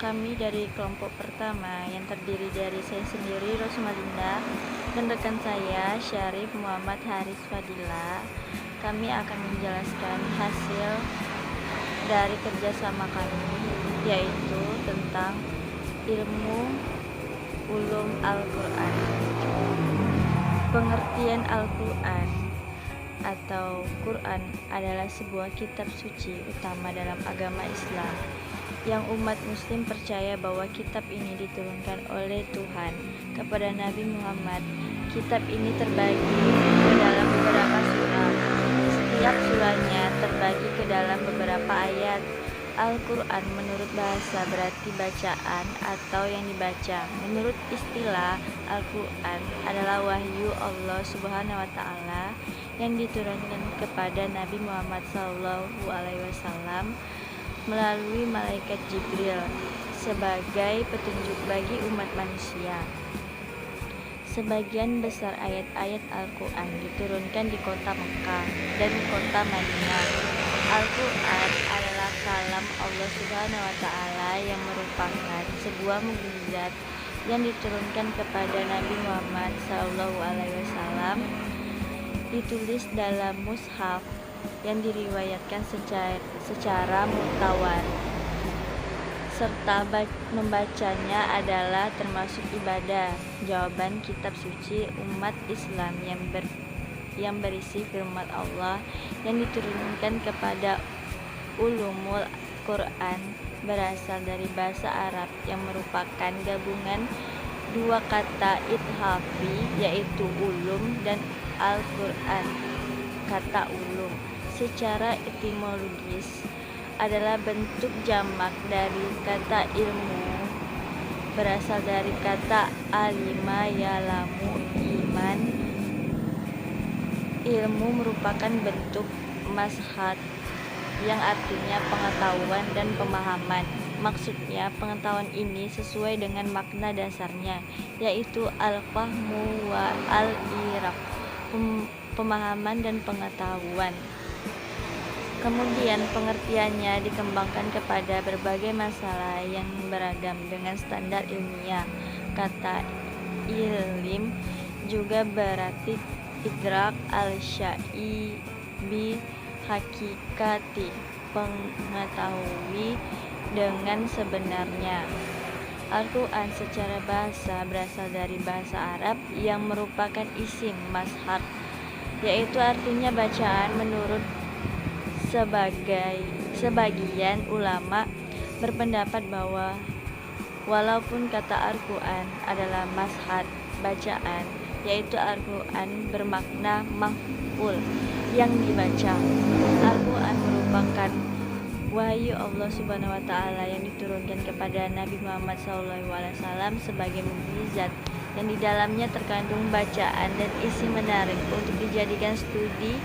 Kami dari kelompok pertama yang terdiri dari saya sendiri, Rosmalinda, dan rekan saya, Syarif Muhammad Haris Fadila. Kami akan menjelaskan hasil dari kerjasama kami, yaitu tentang ilmu ulum Al-Quran. Pengertian Al-Quran atau Quran adalah sebuah kitab suci utama dalam agama Islam yang umat muslim percaya bahwa kitab ini diturunkan oleh Tuhan kepada Nabi Muhammad. Kitab ini terbagi ke dalam beberapa surah. Setiap surahnya terbagi ke dalam beberapa ayat. Al-Quran menurut bahasa berarti bacaan atau yang dibaca. Menurut istilah, Al-Quran adalah wahyu Allah Subhanahu wa Ta'ala yang diturunkan kepada Nabi Muhammad SAW melalui malaikat Jibril sebagai petunjuk bagi umat manusia. Sebagian besar ayat-ayat Al-Quran diturunkan di kota Mekah dan kota Madinah. Al-Quran adalah kalam Allah Subhanahu wa Ta'ala yang merupakan sebuah mukjizat yang diturunkan kepada Nabi Muhammad SAW, ditulis dalam mushaf yang diriwayatkan secara mutawatir, serta membacanya adalah termasuk ibadah. Jawaban kitab suci umat Islam yang berisi firman Allah yang diturunkan kepada ulumul Quran berasal dari bahasa Arab yang merupakan gabungan dua kata ithafi, yaitu ulum dan Al-Quran. Kata ulum secara etimologis adalah bentuk jamak dari kata ilmu, berasal dari kata alima ya'lamu iman. Ilmu merupakan bentuk mazhar yang artinya pengetahuan dan pemahaman. Maksudnya pengetahuan ini sesuai dengan makna dasarnya, yaitu al-fahmu wa al-iraq, pemahaman dan pengetahuan. Kemudian pengertiannya dikembangkan kepada berbagai masalah yang beragam dengan standar ilmiah. Kata ilim juga berarti idrak al-syai bi hakikati, mengetahui dengan sebenarnya. Al-Quran secara bahasa berasal dari bahasa Arab yang merupakan isim mazhar, yaitu artinya bacaan. Menurut sebagian ulama berpendapat bahwa walaupun kata Al-Quran adalah mazhar bacaan, yaitu Al-Quran bermakna maf'ul yang dibaca. Al-Quran merupakan wahyu Allah Subhanahu wa Ta'ala yang diturunkan kepada Nabi Muhammad SAW sebagai mukjizat, yang di dalamnya terkandung bacaan dan isi menarik untuk dijadikan studi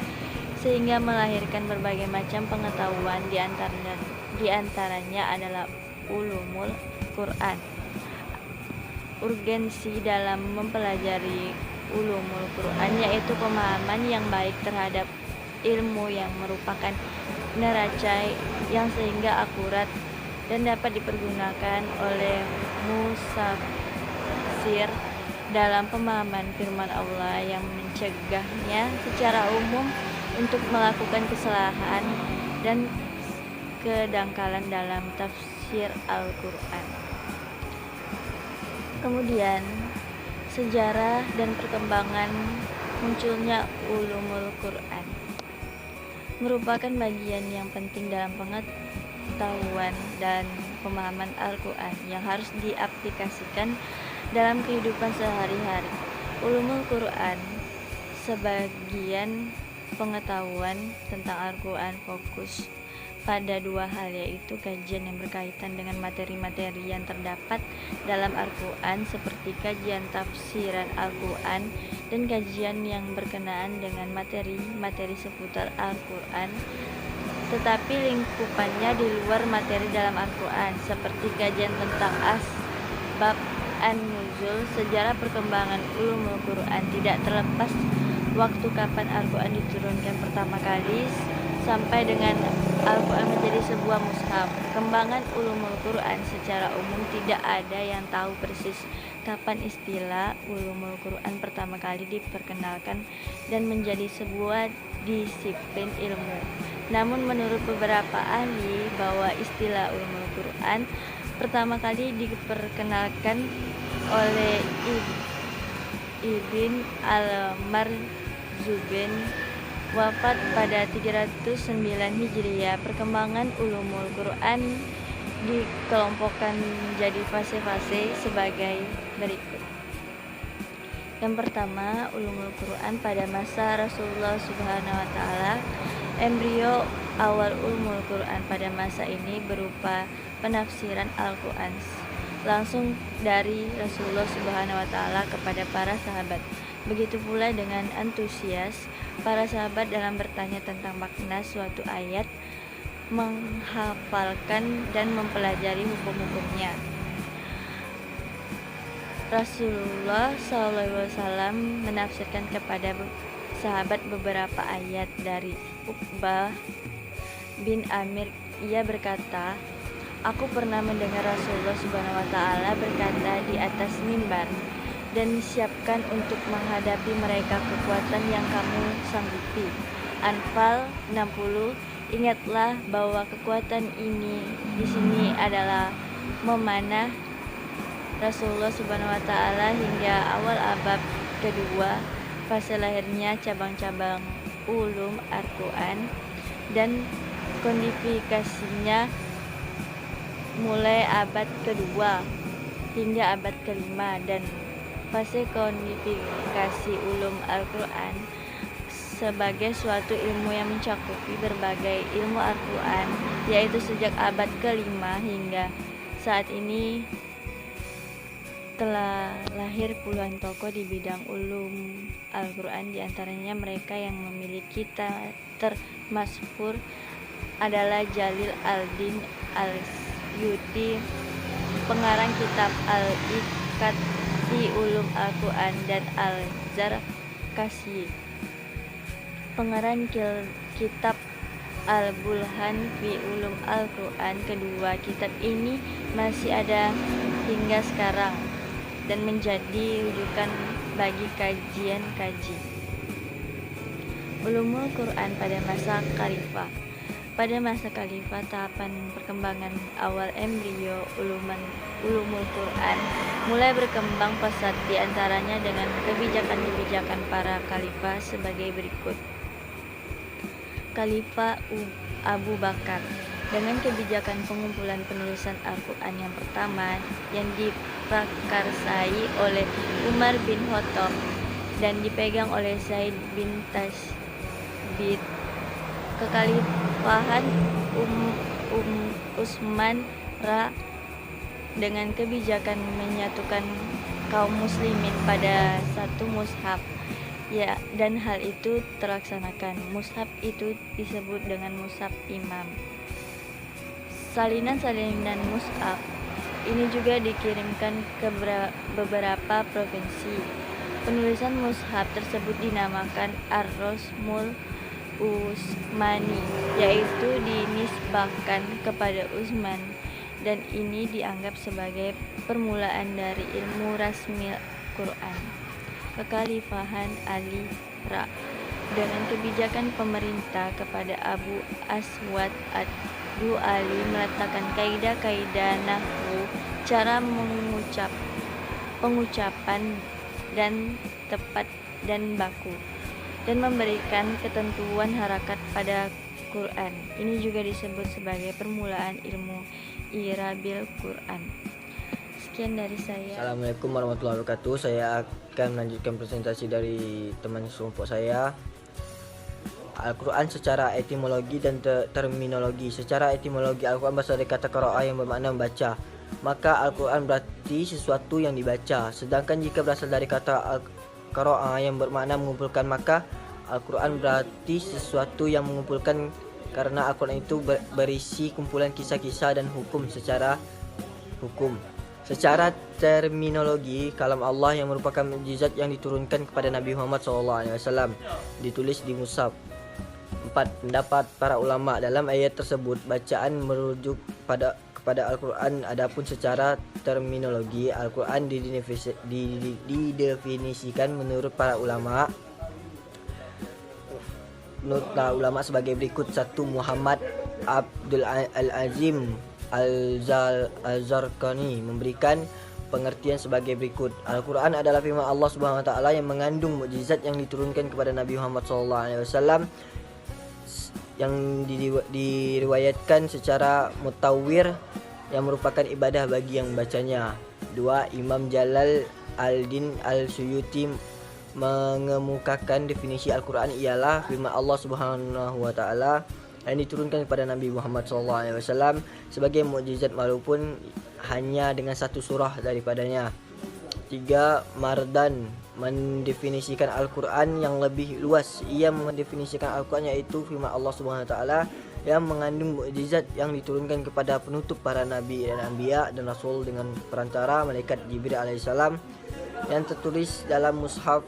sehingga melahirkan berbagai macam pengetahuan. Di antaranya adalah ulumul Quran. Urgensi dalam mempelajari ulumul Quran yaitu pemahaman yang baik terhadap ilmu yang merupakan neraca yang sehingga akurat dan dapat dipergunakan oleh musafir dalam pemahaman firman Allah yang mencegahnya secara umum untuk melakukan kesalahan dan kedangkalan dalam tafsir Al-Quran. Kemudian sejarah dan perkembangan munculnya ulumul Quran merupakan bagian yang penting dalam pengetahuan dan pemahaman Al-Quran yang harus diaplikasikan dalam kehidupan sehari-hari. Ulumul Quran, sebagian pengetahuan tentang Al-Quran fokus pada dua hal, yaitu kajian yang berkaitan dengan materi-materi yang terdapat dalam Al-Quran seperti kajian tafsiran Al-Quran dan kajian yang berkenaan dengan materi-materi seputar Al-Quran tetapi lingkupannya di luar materi dalam Al-Quran, seperti kajian tentang asbab an-nuzul. Sejarah perkembangan ulumul Quran tidak terlepas waktu kapan Al-Quran diturunkan pertama kali, sampai dengan Al-Quran menjadi sebuah mushaf. Perkembangan ulumul Quran secara umum tidak ada yang tahu persis kapan istilah ulumul Quran pertama kali diperkenalkan dan menjadi sebuah disiplin ilmu. Namun menurut beberapa ahli bahwa istilah ulumul Quran pertama kali diperkenalkan oleh Ibn al-Marzuban wafat pada 309 Hijriah. Perkembangan ulumul Quran dikelompokkan menjadi fase-fase sebagai berikut. Yang pertama, ulumul Quran pada masa Rasulullah Subhanahu wa taala. Embrio awal ulumul Quran pada masa ini berupa penafsiran Al-Quran langsung dari Rasulullah Subhanahu wa taala kepada para sahabat. Begitu pula dengan antusias para sahabat dalam bertanya tentang makna suatu ayat, menghafalkan dan mempelajari hukum-hukumnya. Rasulullah SAW menafsirkan kepada sahabat beberapa ayat dari Uqbah bin Amir. Ia berkata, "Aku pernah mendengar Rasulullah Subhanahu wa taala berkata di atas mimbar, dan siapkan untuk menghadapi mereka kekuatan yang kamu sanggupi." Anfal 60. Ingatlah bahwa kekuatan ini di sini adalah memanah Rasulullah Subhanahu wa taala hingga awal abad kedua, fase lahirnya cabang-cabang ulum Al-Quran dan kodifikasinya mulai abad kedua hingga abad kelima, dan fase kodifikasi ulum Al-Quran sebagai suatu ilmu yang mencakupi berbagai ilmu Al-Quran, yaitu sejak abad kelima hingga saat ini telah lahir puluhan tokoh di bidang ulum Al-Quran. Di antaranya mereka yang memiliki termasyhur adalah Jalil al-Din al-Suyuti, pengarang kitab Al-Iqad fi Ulum Al-Quran, dan Al-Zarkashi, pengarang kitab Al-Bulhan fi Ulum Al-Quran. Kedua kitab ini masih ada hingga sekarang dan menjadi rujukan bagi kajian-kaji. Ulumul Quran pada masa Khalifah. Pada masa Khalifah, tahapan perkembangan awal embrio ulumul Quran mulai berkembang pesat, di antaranya dengan kebijakan-kebijakan para khalifah sebagai berikut. Khalifah Abu Bakar dengan kebijakan pengumpulan penulisan Al-Quran yang pertama yang diprakarsai oleh Umar bin Khattab dan dipegang oleh Zaid bin Tasbit. Kekhalifahan Utsman dengan kebijakan menyatukan kaum muslimin pada satu mushaf, ya, dan hal itu terlaksanakan. Mushaf itu disebut dengan mushaf imam. Salinan-salinan mushaf ini juga dikirimkan ke beberapa provinsi. Penulisan mushaf tersebut dinamakan Ar-Rasmul Utsmani, yaitu dinisbahkan kepada Utsman, dan ini dianggap sebagai permulaan dari ilmu rasmi Quran. Kekhalifahan Ali dengan kebijakan pemerintah kepada Abu Aswad ad-Du'ali meletakkan kaidah-kaidah nahwu, cara pengucapan dan tepat dan baku, dan memberikan ketentuan harakat pada Quran. Ini juga disebut sebagai permulaan ilmu i'rabil Quran. Sekian dari saya. Assalamualaikum warahmatullahi wabarakatuh. Saya akan melanjutkan presentasi dari teman sekelompok saya. Al-Quran secara etimologi dan terminologi. Secara etimologi, Al-Quran berasal dari kata qira'ah yang bermakna membaca. Maka Al-Quran berarti sesuatu yang dibaca. Sedangkan jika berasal dari kata qira'ah yang bermakna mengumpulkan, maka Al-Quran berarti sesuatu yang mengumpulkan, karena Al-Quran itu berisi kumpulan kisah-kisah dan hukum. Secara terminologi, kalam Allah yang merupakan mukjizat yang diturunkan kepada Nabi Muhammad SAW ditulis di mushaf. 4. Pendapat para ulama dalam ayat tersebut, bacaan merujuk kepada Al-Quran. Adapun secara terminologi, Al-Quran didefinisikan menurut para ulama sebagai berikut. 1. Muhammad Abdul Al-Azim Al-Zarqani memberikan pengertian sebagai berikut. Al-Quran adalah firman Allah Subhanahu wa taala yang mengandung mukjizat yang diturunkan kepada Nabi Muhammad SAW, yang diriwayatkan secara mutawwir, yang merupakan ibadah bagi yang bacanya. 2. Imam Jalal al-Din al-Suyuti mengemukakan definisi Al-Quran ialah firman Allah Subhanahu wa taala yang diturunkan kepada Nabi Muhammad SAW sebagai mukjizat walaupun hanya dengan satu surah daripadanya. 3. Mardan mendefinisikan Al-Quran yang lebih luas. Ia mendefinisikan Al-Quran yaitu firman Allah Subhanahu wa taala yang mengandung mukjizat yang diturunkan kepada penutup para nabi dan anbiya dan rasul dengan perantara malaikat Jibril alaihissalam, yang tertulis dalam mushaf,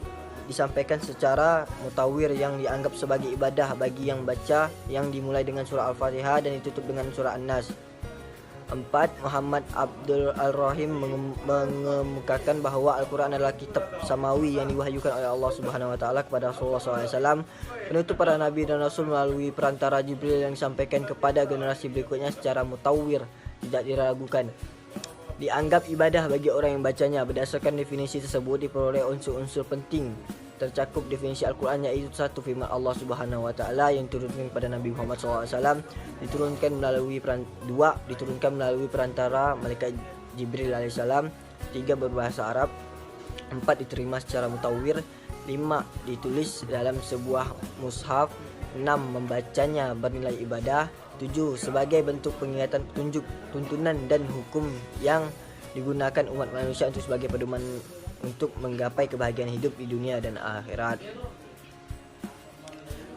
disampaikan secara mutawwir yang dianggap sebagai ibadah bagi yang baca, yang dimulai dengan surah Al-Fatihah dan ditutup dengan surah An-Nas. 4. Muhammad Abdul Al-Rahim mengemukakan bahawa Al-Quran adalah kitab samawi yang diwahyukan oleh Allah Subhanahu wa taala kepada Rasulullah SAW, penutup para nabi dan rasul melalui perantara Jibril, yang disampaikan kepada generasi berikutnya secara mutawwir, tidak diragukan. Dianggap ibadah bagi orang yang bacanya. Berdasarkan definisi tersebut diperoleh unsur-unsur penting tercakup definisi Al-Quran, yaitu 1. Firman Allah Subhanahu wa taala yang diturunkan kepada Nabi Muhammad SAW, diturunkan melalui perantara malaikat Jibril alaihissalam. 3. Berbahasa Arab. 4. Diterima secara mutawwir. 5. Ditulis dalam sebuah mushaf. 6. Membacanya bernilai ibadah. 7. Sebagai bentuk pengingatan, petunjuk, tuntunan dan hukum yang digunakan umat manusia untuk sebagai pedoman untuk menggapai kebahagiaan hidup di dunia dan akhirat.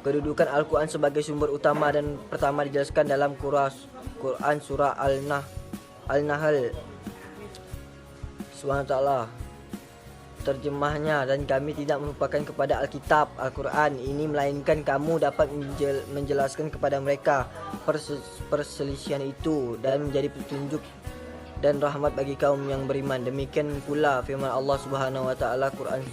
Kedudukan Al-Quran sebagai sumber utama dan pertama dijelaskan dalam Quran surah Al-Nahl. Subhanahu wa ta'ala terjemahnya, dan kami tidak merupakan kepada Alkitab Al-Quran ini melainkan kamu dapat menjelaskan kepada mereka perselisihan itu dan menjadi petunjuk dan rahmat bagi kaum yang beriman. Demikian pula firman Allah Subhanahu wa taala Quran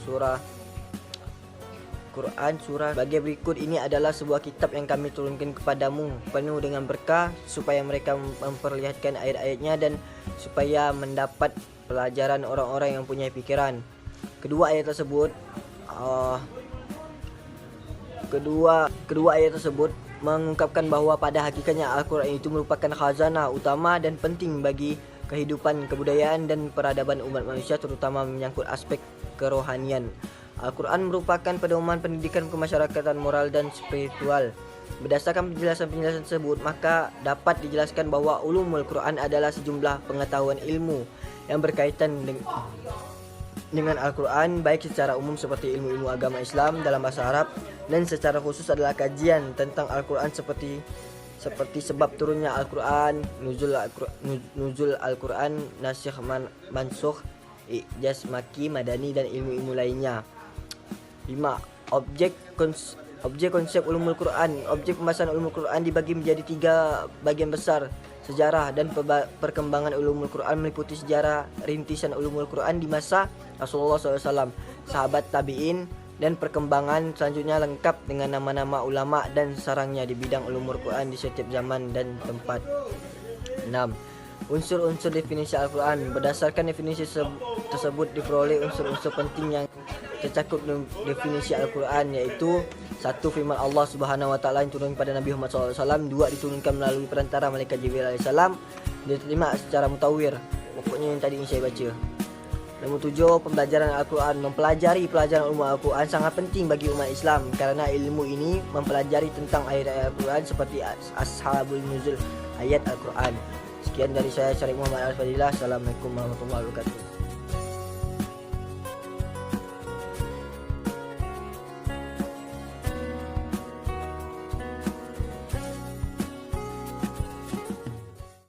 surah sebagai berikut. Ini adalah sebuah kitab yang kami turunkan kepadamu penuh dengan berkah supaya mereka memperlihatkan ayat-ayatnya dan supaya mendapat pelajaran orang-orang yang punya pikiran. Kedua ayat tersebut mengungkapkan bahawa pada hakikatnya Al-Quran itu merupakan khazanah utama dan penting bagi kehidupan, kebudayaan dan peradaban umat manusia, terutama menyangkut aspek kerohanian. Al-Quran merupakan pedoman pendidikan kemasyarakatan, moral dan spiritual. Berdasarkan penjelasan-penjelasan tersebut, maka dapat dijelaskan bahawa ulumul Quran adalah sejumlah pengetahuan ilmu yang berkaitan dengan Al-Quran, baik secara umum seperti ilmu-ilmu agama Islam dalam bahasa Arab, dan secara khusus adalah kajian tentang Al-Quran seperti sebab turunnya Al-Quran, nuzul Al-Quran, nasikh mansukh, ijaz maki, madani dan ilmu-ilmu lainnya. 5. Objek konsep ulumul Quran. Objek pembahasan ulumul Quran dibagi menjadi 3 bagian besar. Sejarah dan perkembangan ulumul Quran meliputi sejarah rintisan ulumul Quran di masa Rasulullah SAW, sahabat tabi'in, dan perkembangan selanjutnya lengkap dengan nama-nama ulama dan sarangnya di bidang ulumul Quran di setiap zaman dan tempat. 6. Unsur-unsur definisi Al-Quran. Berdasarkan definisi tersebut diperoleh unsur-unsur penting yang tercakup definisi Al-Quran, yaitu 1. Firman Allah Subhanahu wa taala yang diturunkan pada Nabi Muhammad SAW. 2. Diturunkan melalui perantara malaikat Jibril alaihissalam. Diterima secara mutawwir, pokoknya yang tadi saya baca. Nombor 7. Pembelajaran Al-Quran. Mempelajari pelajaran ilmu Al-Quran sangat penting bagi umat Islam kerana ilmu ini mempelajari tentang ayat-ayat Al-Quran seperti Ashabul Nuzul ayat Al-Quran. Sekian dari saya, Syarif Muhammad Al-Fadilah. Assalamualaikum warahmatullahi wabarakatuh.